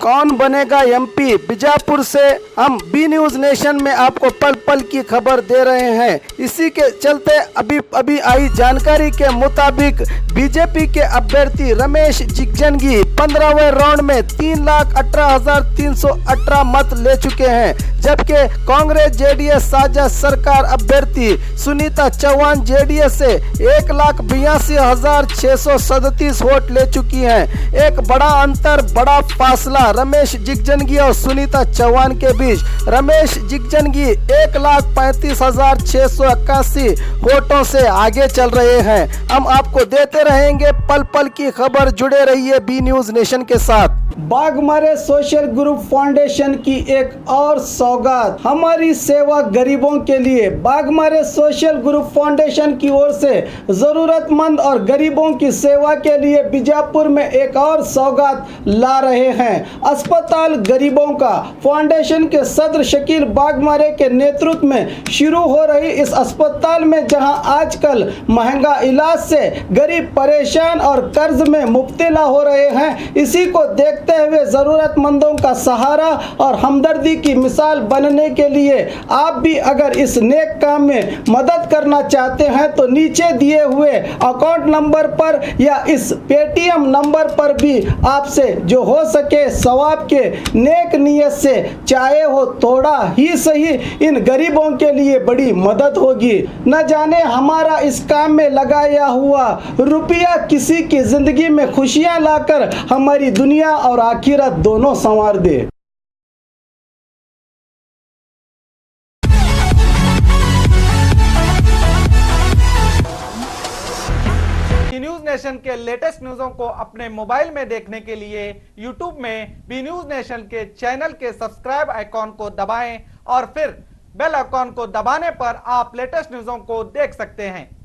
कौन बनेगा एमपी? बीजापुर से हम बी न्यूज नेशन में आपको पल पल की खबर दे रहे हैं। इसी के चलते अभी आई जानकारी के मुताबिक बीजेपी के अभ्यर्थी रमेश जिगजंगी 15वें राउंड में 3,18,318 मत ले चुके हैं, जबकि कांग्रेस जेडीएस साझा सरकार अभ्यर्थी सुनीता चौहान जेडीएस से 1,82,637 वोट ले चुकी हैं। एक बड़ा अंतर, बड़ा फासला रमेश जिगजंगी और सुनीता चौहान के बीच। रमेश जिगजंगी 1,35,681 वोटों से आगे चल रहे हैं। हम आपको देते रहेंगे पल पल की खबर। जुड़े रहिए बी न्यूज नेशन के साथ। बाघमारे सोशल ग्रुप फाउंडेशन की एक और सौगात, हमारी सेवा गरीबों के लिए। बाघमारे सोशल ग्रुप फाउंडेशन की ओर से जरूरतमंद और गरीबों की सेवा के लिए बीजापुर में एक और सौगात ला रहे हैं। अस्पताल गरीबों का फाउंडेशन के सदर शकील बाघमारे के नेतृत्व में शुरू हो रही इस अस्पताल में, जहां आजकल महंगा इलाज से गरीब परेशान और कर्ज में मुब्तला हो रहे हैं, इसी को देखते हुए जरूरतमंदों का सहारा और हमदर्दी की मिसाल बनने के लिए आप भी अगर इस नेक काम में मदद करना चाहते हैं तो नीचे दिए हुए अकाउंट नंबर पर या इस पेटीएम नंबर पर भी आपसे जो हो सके सवाब के नेक नियत से, चाहे हो थोड़ा ही सही, इन गरीबों के लिए बड़ी मदद होगी। न जाने हमारा इस काम में लगाया हुआ रुपया किसी की जिंदगी में खुशियां लाकर हमारी दुनिया और आखिरत दोनों संवार दे। बी न्यूज नेशन के लेटेस्ट न्यूज़ों को अपने मोबाइल में देखने के लिए यूट्यूब में बी न्यूज नेशन के चैनल के सब्सक्राइब आइकॉन को दबाएं और फिर बेल आइकॉन को दबाने पर आप लेटेस्ट न्यूज़ों को देख सकते हैं।